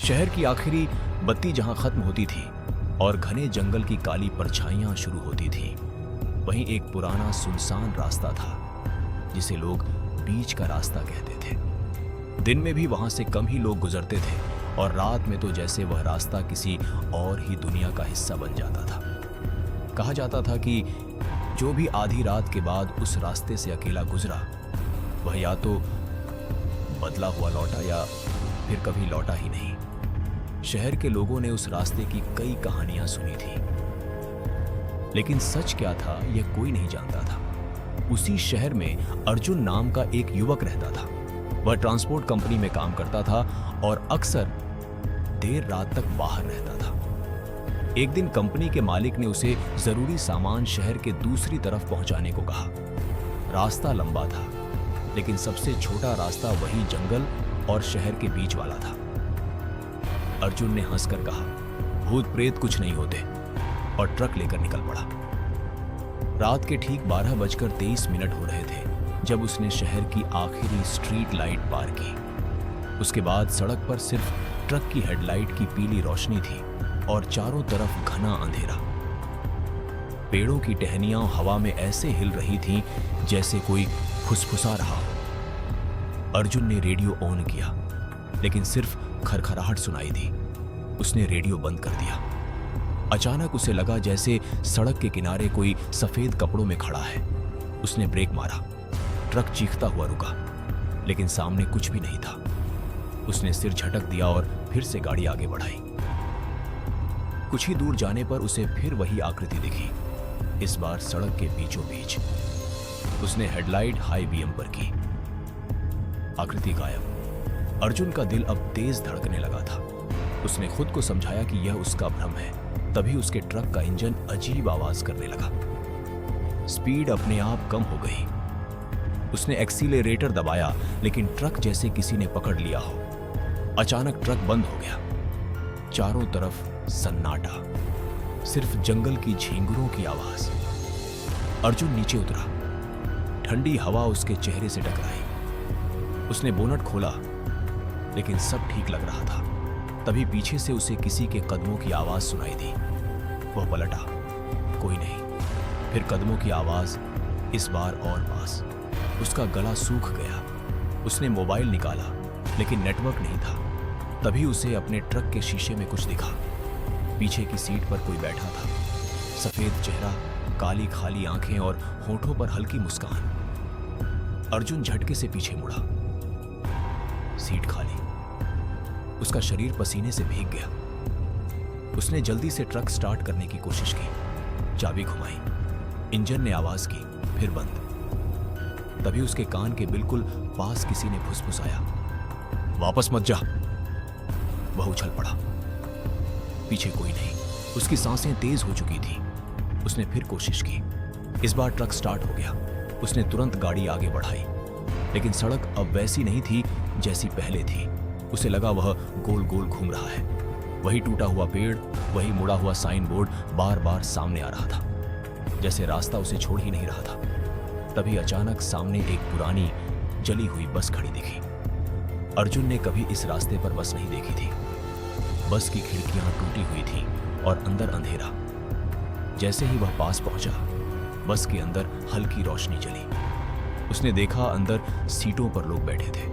शहर की आखिरी बत्ती जहां खत्म होती थी और घने जंगल की काली परछाइयां शुरू होती थी, वहीं एक पुराना सुनसान रास्ता था जिसे लोग बीच का रास्ता कहते थे। दिन में भी वहां से कम ही लोग गुजरते थे और रात में तो जैसे वह रास्ता किसी और ही दुनिया का हिस्सा बन जाता था। कहा जाता था कि जो भी आधी रात के बाद उस रास्ते से अकेला गुजरा, वह या तो बदला हुआ लौटा या फिर कभी लौटा ही नहीं। शहर के लोगों ने उस रास्ते की कई कहानियां सुनी थी, लेकिन सच क्या था यह कोई नहीं जानता था। उसी शहर में अर्जुन नाम का एक युवक रहता था। वह ट्रांसपोर्ट कंपनी में काम करता था और अक्सर देर रात तक बाहर रहता था। एक दिन कंपनी के मालिक ने उसे जरूरी सामान शहर के दूसरी तरफ पहुंचाने को कहा। रास्ता लंबा था, लेकिन सबसे छोटा रास्ता वही जंगल और शहर के बीच वाला था। अर्जुन ने हंसकर कहा, भूत प्रेत कुछ नहीं होते, और ट्रक लेकर निकल पड़ा। रात के ठीक 12:23 हो रहे थे जब उसने शहर की आखिरी स्ट्रीट लाइट पार की। उसके बाद सड़क पर सिर्फ ट्रक की हेडलाइट की पीली रोशनी थी और चारों तरफ घना अंधेरा। पेड़ों की टहनियां हवा में ऐसे हिल रही थीं जैसे कोई फुसफुसा रहा हो। अर्जुन ने रेडियो ऑन किया, लेकिन सिर्फ खरखराहट सुनाई दी। उसने रेडियो बंद कर दिया। अचानक उसे लगा जैसे सड़क के किनारे कोई सफेद कपड़ों में खड़ा है। उसने ब्रेक मारा। ट्रक चीखता हुआ रुका, लेकिन सामने कुछ भी नहीं था। उसने सिर झटक दिया और फिर से गाड़ी आगे बढ़ाई। कुछ ही दूर जाने पर उसे फिर वही आकृति दिखी, इस बार सड़क के बीचों बीच। उसने हेडलाइट हाई बीएम पर की। आकृति गायब। अर्जुन का दिल अब तेज धड़कने लगा था। उसने खुद को समझाया कि यह उसका भ्रम है। तभी उसके ट्रक का इंजन अजीब आवाज करने लगा। स्पीड अपने आप कम हो गई। उसने एक्सीलरेटर दबाया, लेकिन ट्रक जैसे किसी ने पकड़ लिया हो। अचानक ट्रक बंद हो गया। चारों तरफ सन्नाटा, सिर्फ जंगल की झींगुरों की आवाज। अर्जुन नीचे उतरा। ठंडी हवा उसके चेहरे से टकराई। उसने बोनट खोला, लेकिन सब ठीक लग रहा था। तभी पीछे से उसे किसी के कदमों की आवाज सुनाई दी। वह पलटा, कोई नहीं। फिर कदमों की आवाज, इस बार और पास। उसका गला सूख गया। उसने मोबाइल निकाला, लेकिन नेटवर्क नहीं था। तभी उसे अपने ट्रक के शीशे में कुछ दिखा। पीछे की सीट पर कोई बैठा था। सफेद चेहरा, काली खाली आंखें और होठों पर हल्की मुस्कान। अर्जुन झटके से पीछे मुड़ा। सीट खाली। उसका शरीर पसीने से भीग गया। उसने जल्दी से ट्रक स्टार्ट करने की कोशिश की। चाबी घुमाई। इंजन ने आवाज की, फिर बंद। तभी उसके कान के बिल्कुल पास किसी ने फुसफुसाया, वापस मत जा। वह उछल पड़ा। पीछे कोई नहीं। उसकी सांसें तेज हो चुकी थी। उसने फिर कोशिश की। इस बार ट्रक स्टार्ट हो गया। उसने तुरंत गाड़ी आगे बढ़ाई, लेकिन सड़क अब वैसी नहीं थी जैसी पहले थी। उसे लगा वह गोल गोल घूम रहा है। वही टूटा हुआ पेड़, वही मुड़ा हुआ साइन बोर्ड बार बार सामने आ रहा था, जैसे रास्ता उसे छोड़ ही नहीं रहा था। तभी अचानक सामने एक पुरानी जली हुई बस खड़ी दिखी। अर्जुन ने कभी इस रास्ते पर बस नहीं देखी थी। बस की खिड़कियां टूटी हुई थी और अंदर अंधेरा। जैसे ही वह पास पहुंचा, बस के अंदर हल्की रोशनी जली। उसने देखा अंदर सीटों पर लोग बैठे थे,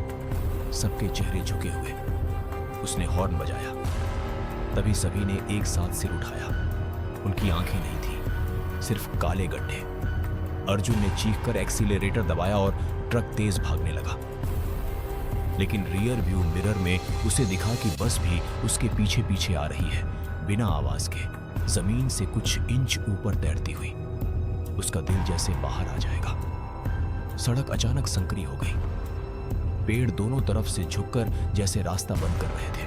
सबके चेहरे झुके हुए। उसने हॉर्न बजाया। तभी सभी ने एक साथ सिर उठाया। उनकी आंखें नहीं थी, सिर्फ काले गड्ढे। अर्जुन ने चीखकर एक्सीलरेटर दबाया और ट्रक तेज भागने लगा। लेकिन रियर व्यू मिरर में उसे दिखा कि बस भी उसके पीछे पीछे आ रही है, बिना आवाज के, जमीन से कुछ इंच ऊपर तैरती हुई। उसका दिल जैसे बाहर आ जाएगा। सड़क अचानक संकरी हो गई। पेड़ दोनों तरफ से झुककर जैसे रास्ता बंद कर रहे थे।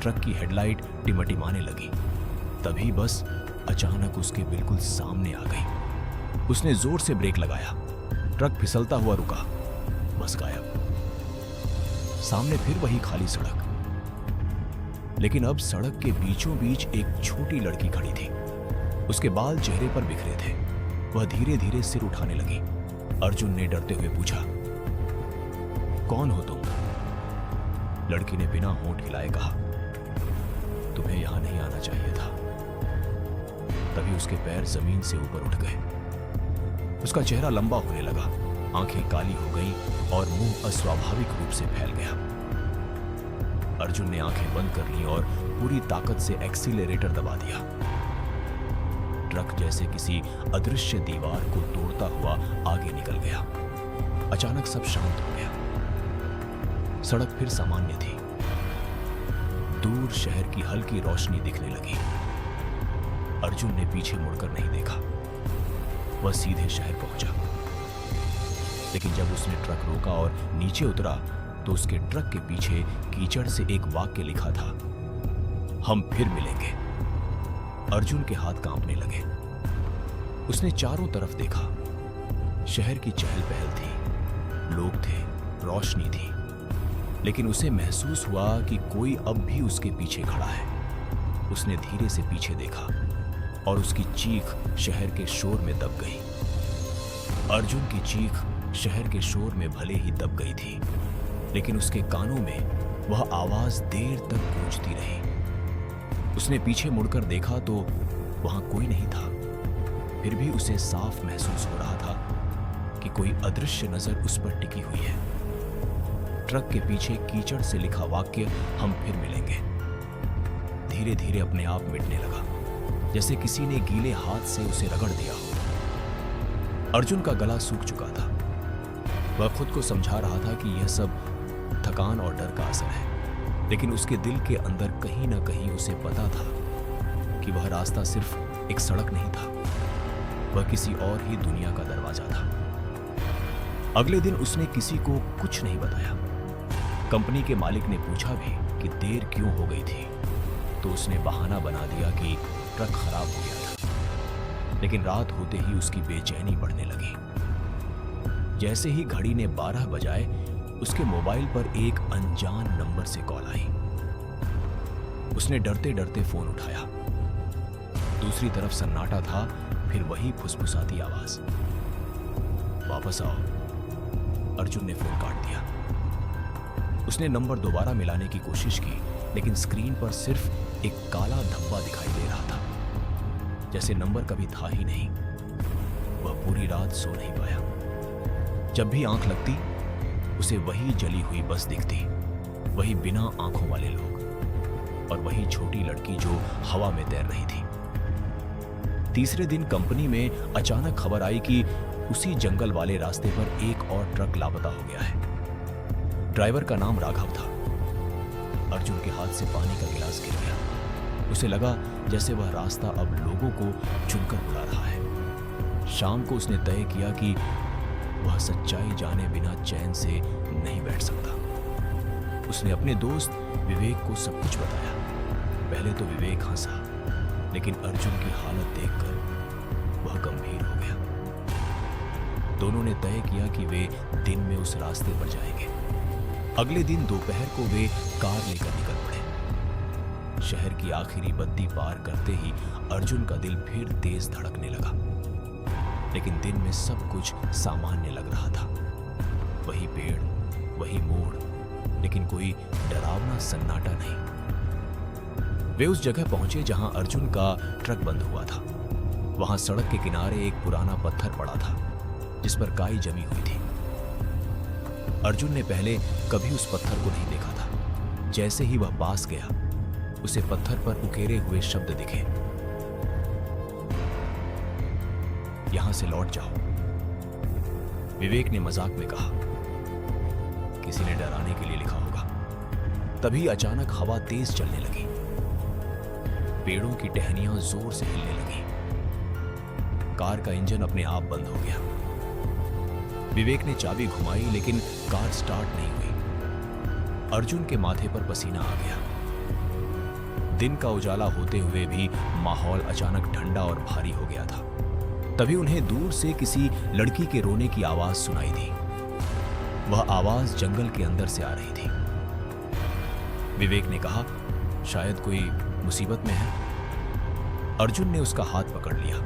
ट्रक की हेडलाइट टिमटिमाने लगी। तभी बस अचानक उसके बिल्कुल सामने आ गई। उसने जोर से ब्रेक लगाया। ट्रक फिसलता हुआ रुका। बस गायब। सामने फिर वही खाली सड़क, लेकिन अब सड़क के बीचों बीच एक छोटी लड़की खड़ी थी। उसके बाल चेहरे पर बिखरे थे। वह धीरे धीरे सिर उठाने लगी। अर्जुन ने डरते हुए पूछा, कौन हो तुम? लड़की ने बिना होंठ हिलाए कहा, तुम्हें यहां नहीं आना चाहिए था। तभी उसके पैर जमीन से ऊपर उठ गए। उसका चेहरा लंबा होने लगा, आंखें काली हो गईं और मुंह अस्वाभाविक रूप से फैल गया। अर्जुन ने आंखें बंद कर लीं और पूरी ताकत से एक्सीलरेटर दबा दिया। ट्रक जैसे किसी अदृश्य दीवार को तोड़ता हुआ आगे निकल गया। अचानक सब शांत हो गया। सड़क फिर सामान्य थी। दूर शहर की हल्की रोशनी दिखने लगी। अर्जुन ने पीछे मुड़कर नहीं देखा। वह सीधे शहर पहुंचा। लेकिन जब उसने ट्रक रोका और नीचे उतरा तो उसके ट्रक के पीछे कीचड़ से एक वाक्य लिखा था, हम फिर मिलेंगे। अर्जुन के हाथ कांपने लगे। उसने चारों तरफ देखा। शहर की चहल पहल थी, लोग थे, रोशनी थी, लेकिन उसे महसूस हुआ कि कोई अब भी उसके पीछे खड़ा है। उसने धीरे से पीछे देखा और उसकी चीख शहर के शोर में दब गई। अर्जुन की चीख शहर के शोर में भले ही दब गई थी, लेकिन उसके कानों में वह आवाज देर तक गूंजती रही। उसने पीछे मुड़कर देखा तो वहां कोई नहीं था। फिर भी उसे साफ महसूस हो रहा था कि कोई अदृश्य नजर उस पर टिकी हुई है। ट्रक के पीछे कीचड़ से लिखा वाक्य, हम फिर मिलेंगे, धीरे धीरे अपने आप मिटने लगा, जैसे किसी ने गीले हाथ से उसे रगड़ दिया हो। अर्जुन का गला सूख चुका था। वह खुद को समझा रहा था कि यह सब थकान और डर का असर है, लेकिन उसके दिल के अंदर कहीं ना कहीं उसे पता था कि वह रास्ता सिर्फ एक सड़क नहीं था, वह किसी और ही दुनिया का दरवाजा था। अगले दिन उसने किसी को कुछ नहीं बताया। कंपनी के मालिक ने पूछा भी कि देर क्यों हो गई थी, तो उसने बहाना बना दिया कि ट्रक खराब हो गया था। लेकिन रात होते ही उसकी बेचैनी बढ़ने लगी। जैसे ही घड़ी ने 12 बजाए, उसके मोबाइल पर एक अनजान नंबर से कॉल आई। उसने डरते डरते फोन उठाया। दूसरी तरफ सन्नाटा था, फिर वही फुसफुसाती आवाज, वापस आओ। अर्जुन ने फोन काट दिया। उसने नंबर दोबारा मिलाने की कोशिश की, लेकिन स्क्रीन पर सिर्फ एक काला धब्बा दिखाई दे रहा था, जैसे नंबर कभी था ही नहीं। वह पूरी रात सो नहीं पाया। जब भी आंख लगती, उसे वही जली हुई बस दिखती, वही बिना आंखों वाले लोग और वही छोटी लड़की जो हवा में तैर रही थी। तीसरे दिन कंपनी में अचानक खबर आई कि उसी जंगल वाले रास्ते पर एक और ट्रक लापता हो गया है। ड्राइवर का नाम राघव था। अर्जुन के हाथ से पानी का गिलास गिर गया। उसे लगा जैसे वह रास्ता अब लोगों को चुनकर बुला रहा है। शाम को उसने तय किया कि वह सच्चाई जाने बिना चैन से नहीं बैठ सकता। उसने अपने दोस्त विवेक को सब कुछ बताया। पहले तो विवेक हंसा, लेकिन अर्जुन की हालत देखकर वह गंभीर हो गया। दोनों ने तय किया कि वे दिन में उस रास्ते पर जाएंगे। अगले दिन दोपहर को वे कार लेकर निकल पड़े। शहर की आखिरी बत्ती पार करते ही अर्जुन का दिल फिर तेज धड़कने लगा, लेकिन दिन में सब कुछ सामान्य लग रहा था। वही पेड़, वही मोड़, लेकिन कोई डरावना सन्नाटा नहीं। वे उस जगह पहुंचे जहां अर्जुन का ट्रक बंद हुआ था। वहां सड़क के किनारे एक पुराना पत्थर पड़ा था, जिस पर काई जमी हुई थी। अर्जुन ने पहले कभी उस पत्थर को नहीं देखा था। जैसे ही वह पास गया, उसे पत्थर पर उकेरे हुए शब्द दिखे, यहां से लौट जाओ। विवेक ने मजाक में कहा, किसी ने डराने के लिए लिखा होगा। तभी अचानक हवा तेज चलने लगी। पेड़ों की टहनियां जोर से हिलने लगी। कार का इंजन अपने आप बंद हो गया। विवेक ने चाबी घुमाई, लेकिन कार स्टार्ट नहीं हुई। अर्जुन के माथे पर पसीना आ गया। दिन का उजाला होते हुए भी माहौल अचानक ठंडा और भारी हो गया था। तभी उन्हें दूर से किसी लड़की के रोने की आवाज सुनाई दी। वह आवाज जंगल के अंदर से आ रही थी। विवेक ने कहा, शायद कोई मुसीबत में है। अर्जुन ने उसका हाथ पकड़ लिया।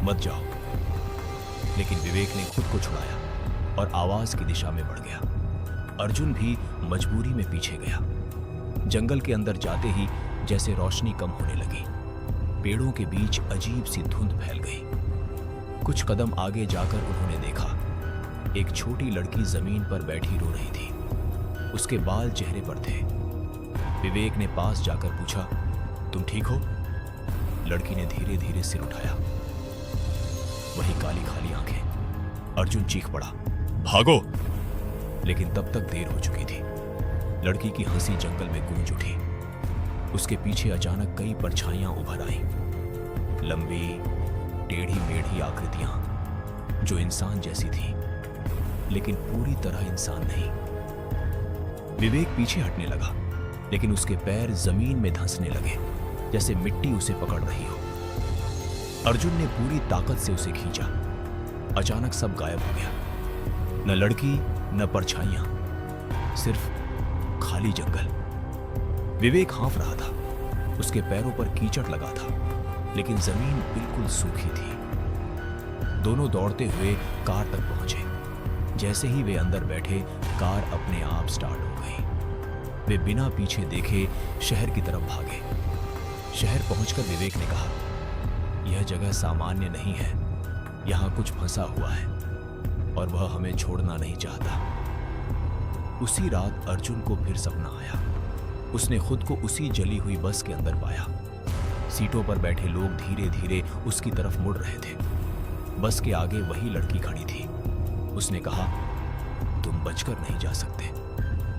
मत जाओ। लेकिन विवेक ने खुद को छुड़ाया और आवाज की दिशा में बढ़ गया। अर्जुन भी मजबूरी में पीछे गया। जंगल के अंदर जाते ही जैसे रोशनी कम होने लगी, पेड़ों के बीच अजीब सी धुंध फैल गई। कुछ कदम आगे जाकर उन्होंने देखा, एक छोटी लड़की जमीन पर बैठी रो रही थी। उसके बाल चेहरे पर थे। विवेक ने पास जाकर पूछा, तुम ठीक हो? लड़की ने धीरे धीरे सिर उठाया। वही काली खाली आंखें। अर्जुन चीख पड़ा, भागो! लेकिन तब तक देर हो चुकी थी। लड़की की हंसी जंगल में गूंज उठी। उसके पीछे अचानक कई परछाइयां उभर आईं, लंबी टेढ़ी मेढ़ी आकृतियां जो इंसान जैसी थी, लेकिन पूरी तरह इंसान नहीं। विवेक पीछे हटने लगा, लेकिन उसके पैर जमीन में धंसने लगे, जैसे मिट्टी उसे पकड़ रही हो। अर्जुन ने पूरी ताकत से उसे खींचा। अचानक सब गायब हो गया, न लड़की न परछाइयां, सिर्फ खाली जंगल। विवेक हाँफ रहा था। उसके पैरों पर कीचड़ लगा था, लेकिन जमीन बिल्कुल सूखी थी। दोनों दौड़ते हुए कार तक पहुंचे। जैसे ही वे अंदर बैठे, कार अपने आप स्टार्ट हो गई। वे बिना पीछे देखे शहर की तरफ भागे। शहर पहुंचकर विवेक ने कहा, यह जगह सामान्य नहीं है, यहां कुछ फंसा हुआ है और वह हमें छोड़ना नहीं चाहता। उसी रात अर्जुन को फिर सपना आया। उसने खुद को उसी जली हुई बस के अंदर पाया। सीटों पर बैठे लोग धीरे धीरे उसकी तरफ मुड़ रहे थे। बस के आगे वही लड़की खड़ी थी। उसने कहा, तुम बचकर नहीं जा सकते,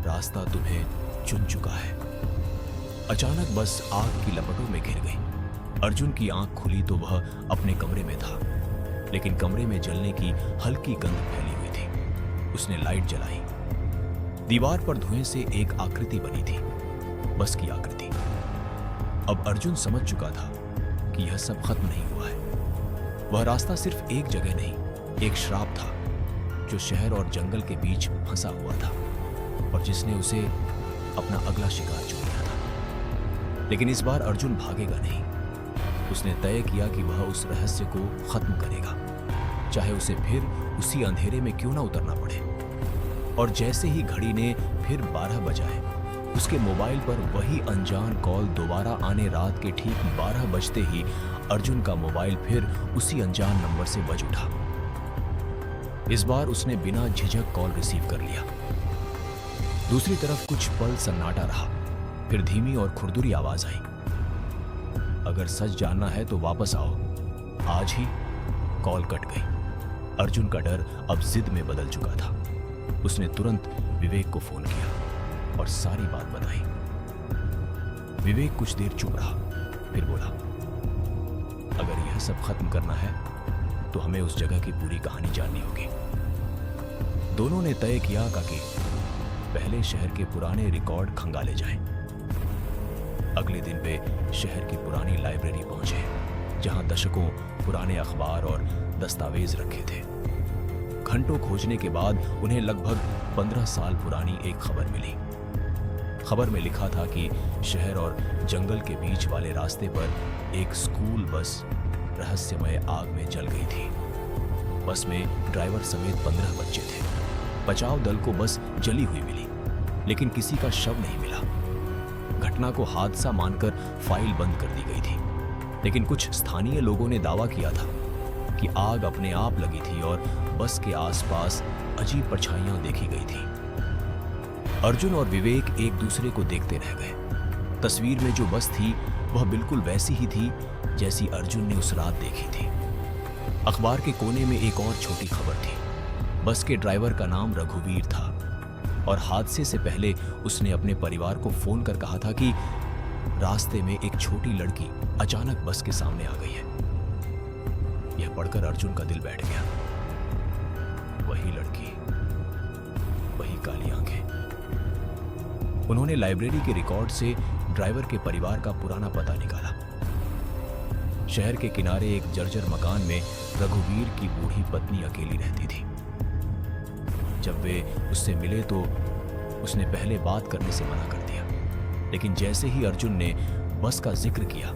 रास्ता तुम्हें चुन चुका है। अचानक बस आग की लपटों में घिर गई। अर्जुन की आंख खुली तो वह अपने कमरे में था, लेकिन कमरे में जलने की हल्की गंध फैली हुई थी। उसने लाइट जलाई। दीवार पर धुएं से एक आकृति बनी थी, बस की आकृति। अब अर्जुन समझ चुका था कि यह सब खत्म नहीं हुआ है। वह रास्ता सिर्फ एक जगह नहीं, एक श्राप था जो शहर और जंगल के बीच फंसा हुआ था और जिसने उसे अपना अगला शिकार चुन लिया था। लेकिन इस बार अर्जुन भागेगा नहीं। उसने तय किया कि वह उस रहस्य को खत्म करेगा, चाहे उसे फिर उसी अंधेरे में क्यों ना उतरना पड़े। और जैसे ही घड़ी ने फिर 12 बजाए, उसके मोबाइल पर वही अनजान कॉल दोबारा आने। रात के ठीक 12 बजते ही अर्जुन का मोबाइल फिर उसी अनजान नंबर से बज उठा। इस बार उसने बिना झिझक कॉल रिसीव कर लिया। दूसरी तरफ कुछ पल सन्नाटा रहा, फिर धीमी और खुरदुरी आवाज आई, अगर सच जानना है तो वापस आओ, आज ही। कॉल कट गई। अर्जुन का डर अब जिद में बदल चुका था। उसने तुरंत विवेक को फोन किया और सारी बात बताई। विवेक कुछ देर चुप रहा, फिर बोला, अगर यह सब खत्म करना है तो हमें उस जगह की पूरी कहानी जाननी होगी। दोनों ने तय किया कि पहले शहर के पुराने रिकॉर्ड खंगाले जाएं। अगले दिन वे शहर की पुरानी लाइब्रेरी पहुंचे, जहां दशकों पुराने अखबार और दस्तावेज रखे थे। घंटों खोजने के बाद उन्हें लगभग 15 साल पुरानी एक खबर मिली। खबर में लिखा था कि शहर और जंगल के बीच वाले रास्ते पर एक स्कूल बस रहस्यमय आग में जल गई थी। बस में ड्राइवर समेत 15 बच्चे थे। बचाव दल को बस जली हुई मिली, लेकिन किसी का शव नहीं मिला। घटना को हादसा मानकर फाइल बंद कर दी गई थी, लेकिन कुछ स्थानीय लोगों ने दावा किया था कि आग अपने आप लगी थी और बस के आसपास अजीब परछाइयां देखी गई थी। अर्जुन और विवेक एक दूसरे को देखते रह गए। तस्वीर में जो बस थी वह बिल्कुल वैसी ही थी जैसी अर्जुन ने उस रात देखी थी। अखबार के कोने में एक और छोटी खबर थी। बस के ड्राइवर का नाम रघुवीर था और हादसे से पहले उसने अपने परिवार को फोन कर कहा था कि रास्ते में एक छोटी लड़की अचानक बस के सामने आ गई है। यह पढ़कर अर्जुन का दिल बैठ गया। वही लड़की, वही काली आंखें। उन्होंने लाइब्रेरी के रिकॉर्ड से ड्राइवर के परिवार का पुराना पता निकाला। शहर के किनारे एक जर्जर मकान में रघुवीर की बूढ़ी पत्नी अकेली रहती थी। जब वे उससे मिले तो उसने पहले बात करने से मना कर दिया, लेकिन जैसे ही अर्जुन ने बस का जिक्र किया,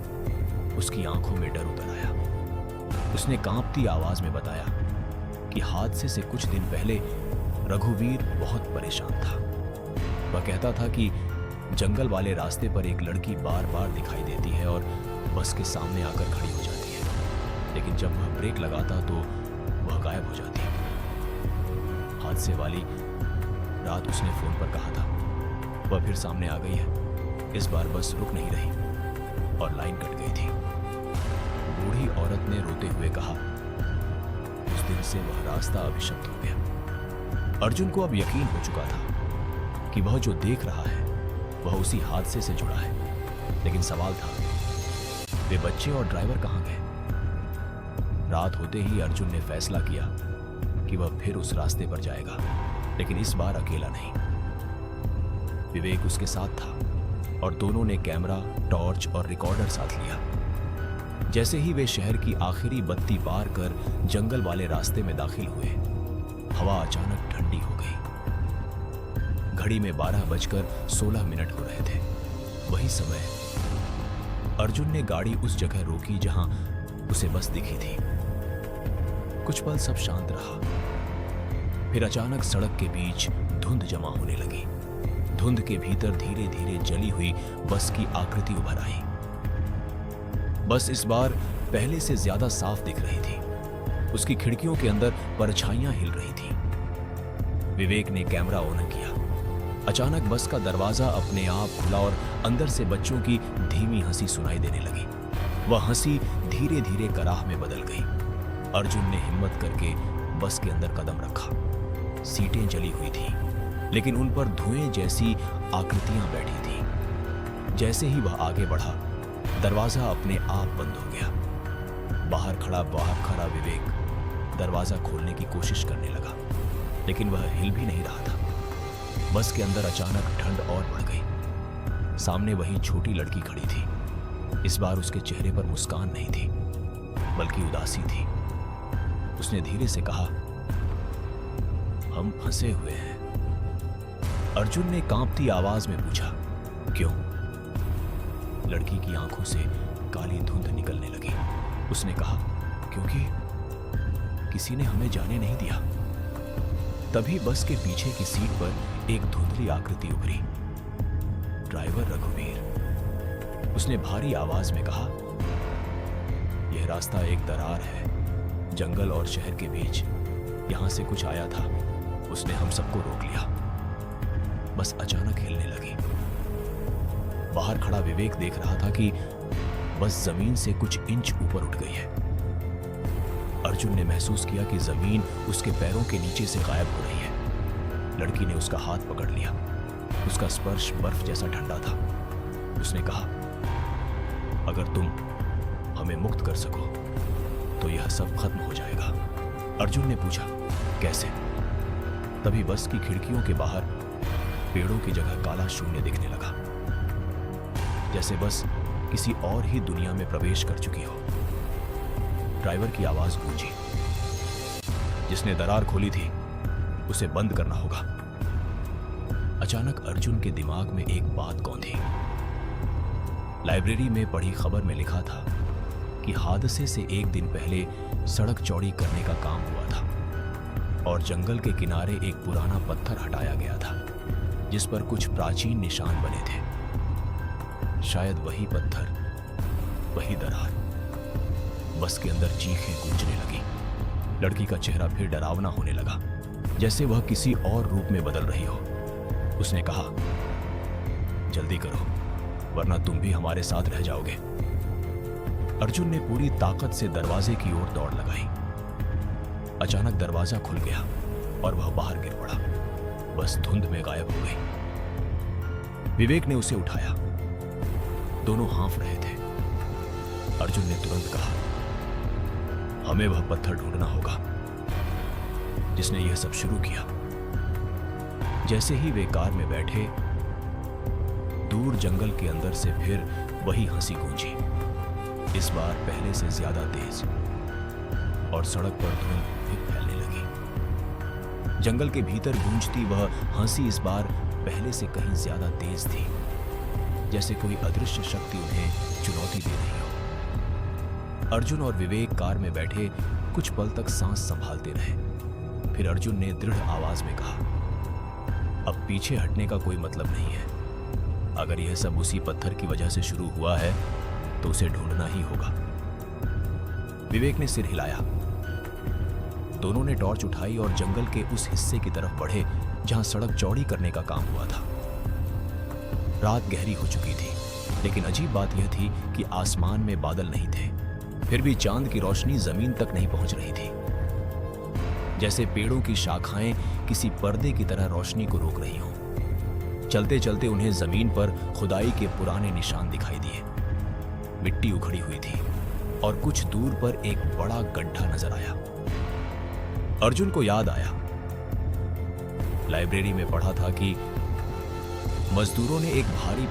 उसकी आंखों में डर उतर आया। उसने कांपती आवाज में बताया कि हादसे से कुछ दिन पहले रघुवीर बहुत परेशान था। वह कहता था कि जंगल वाले रास्ते पर एक लड़की बार बार दिखाई देती है और बस के सामने आकर खड़ी हो जाती है, लेकिन जब वह ब्रेक लगाता तो वह गायब हो जाती है। हादसे वाली रात उसने फोन पर कहा था, वह फिर सामने आ गई है। इस बार बस रुक नहीं रही और लाइन कट गई थी। बूढ़ी औरत ने रोते हुए कहा, उस दिन से वह रास्ता अभिशप्त हो गया। अर्जुन को अब यकीन हो चुका था कि वह जो देख रहा है वह उसी हादसे से जुड़ा है, लेकिन सवाल था, वे बच्चे और ड्राइवर कहां गए? रात होते ही अर्जुन ने फैसला किया कि वह फिर उस रास्ते पर जाएगा, लेकिन इस बार अकेला नहीं। विवेक उसके साथ था और दोनों ने कैमरा, टॉर्च और रिकॉर्डर साथ लिया। जैसे ही वे शहर की आखिरी बत्ती पार कर जंगल वाले रास्ते में दाखिल हुए, हवा अचानक ठंडी हो गई। घड़ी में 12:16 हो रहे थे। वही समय अर्जुन ने गाड़ी उस जगह रोकी जहां उसे बस दिखी थी। कुछ पल सब शांत रहा, फिर अचानक सड़क के बीच धुंध जमा होने लगी। धुंध के भीतर धीरे धीरे जली हुई बस की आकृति उभर आई। बस इस बार पहले से ज्यादा साफ दिख रही थी। उसकी खिड़कियों के अंदर परछाइयां हिल रही थी। विवेक ने कैमरा ऑन किया। अचानक बस का दरवाजा अपने आप खुला और अंदर से बच्चों की धीमी हंसी सुनाई देने लगी। वह हंसी धीरे धीरे कराह में बदल गई। अर्जुन ने हिम्मत करके बस के अंदर कदम रखा। सीटें जली हुई थी, लेकिन उन पर धुएं जैसी आकृतियां बैठी थी। जैसे ही वह आगे बढ़ा, दरवाजा अपने आप बंद हो गया। बाहर खड़ा विवेक दरवाजा खोलने की कोशिश करने लगा, लेकिन वह हिल भी नहीं रहा था। बस के अंदर अचानक ठंड और बढ़ गई। सामने वही छोटी लड़की खड़ी थी। इस बार उसके चेहरे पर मुस्कान नहीं थी, बल्कि उदासी थी। उसने धीरे से कहा, हम फंसे हुए हैं। अर्जुन ने कांपती आवाज में पूछा, क्यों? लड़की की आंखों से काली धुंध निकलने लगी। उसने कहा, क्योंकि किसी ने हमें जाने नहीं दिया। तभी बस के पीछे की सीट पर एक धुंधली आकृति उभरी। ड्राइवर रघुवीर। उसने भारी आवाज में कहा, यह रास्ता एक दरार है, जंगल और शहर के बीच। यहां से कुछ आया था, उसने हम सबको रोक लिया। बस अचानक हिलने लगी। बाहर खड़ा विवेक देख रहा था कि बस जमीन से कुछ इंच ऊपर उठ गई है। अर्जुन ने महसूस किया कि जमीन उसके पैरों के नीचे से गायब हो रही है। लड़की ने उसका हाथ पकड़ लिया। उसका स्पर्श बर्फ जैसा ठंडा था। उसने कहा, अगर तुम हमें मुक्त कर सको तो यह सब खत्म हो जाएगा। अर्जुन ने पूछा, कैसे? तभी बस की खिड़कियों के बाहर पेड़ों की जगह काला शून्य दिखने लगा, जैसे बस किसी और ही दुनिया में प्रवेश कर चुकी हो। ड्राइवर की आवाज गूंजी, जिसने दरार खोली थी उसे बंद करना होगा। अचानक अर्जुन के दिमाग में एक बात कौंधी। लाइब्रेरी में पढ़ी खबर में लिखा था कि हादसे से एक दिन पहले सड़क चौड़ी करने का काम हुआ था और जंगल के किनारे एक पुराना पत्थर हटाया गया था, जिस पर कुछ प्राचीन निशान बने थे। शायद वही पत्थर, वही दरार। बस के अंदर चीखें गूंजने लगी। लड़की का चेहरा फिर डरावना होने लगा, जैसे वह किसी और रूप में बदल रही हो। उसने कहा, जल्दी करो, वरना तुम भी हमारे साथ रह जाओगे। अर्जुन ने पूरी ताकत से दरवाजे की ओर दौड़ लगाई। अचानक दरवाजा खुल गया और वह बाहर गिर पड़ा। बस धुंध में गायब हो गई। विवेक ने उसे उठाया। दोनों हाँफ रहे थे। अर्जुन ने तुरंत कहा, हमें वह पत्थर ढूंढना होगा जिसने यह सब शुरू किया। जैसे ही वे कार में बैठे, दूर जंगल के अंदर से फिर वही हंसी गूंजी, इस बार पहले से ज्यादा तेज, और सड़क पर धुंध फिर फैलने लगी। जंगल के भीतर गूंजती वह हंसी इस बार पहले से कहीं ज्यादा तेज थी, जैसे कोई अदृश्य शक्ति उन्हें चुनौती दे रही हो। अर्जुन और विवेक कार में बैठे कुछ पल तक सांस संभालते रहे। फिर अर्जुन ने दृढ़ आवाज में कहा, अब पीछे हटने का कोई मतलब नहीं है। अगर यह सब उसी पत्थर की वजह से शुरू हुआ है तो उसे ढूंढना ही होगा। विवेक ने सिर हिलाया। दोनों ने टॉर्च उठाई और जंगल के उस हिस्से की तरफ बढ़े जहां सड़क चौड़ी करने का काम हुआ था। रात गहरी हो चुकी थी, लेकिन अजीब बात यह थी कि आसमान में बादल नहीं थे, फिर भी चांद की रोशनी जमीन तक नहीं पहुंच रही थी। जैसे पेड़ों की शाखाएं किसी पर्दे की तरह रोशनी को रोक रही हों। चलते चलते उन्हें जमीन पर खुदाई के पुराने निशान दिखाई दिए। मिट्टी उखड़ी हुई थी और कुछ दूर पर एक बड़ा गड्ढा नजर आया। अर्जुन को याद आया, लाइब्रेरी में पढ़ा था कि मजदूरों ने एक भारी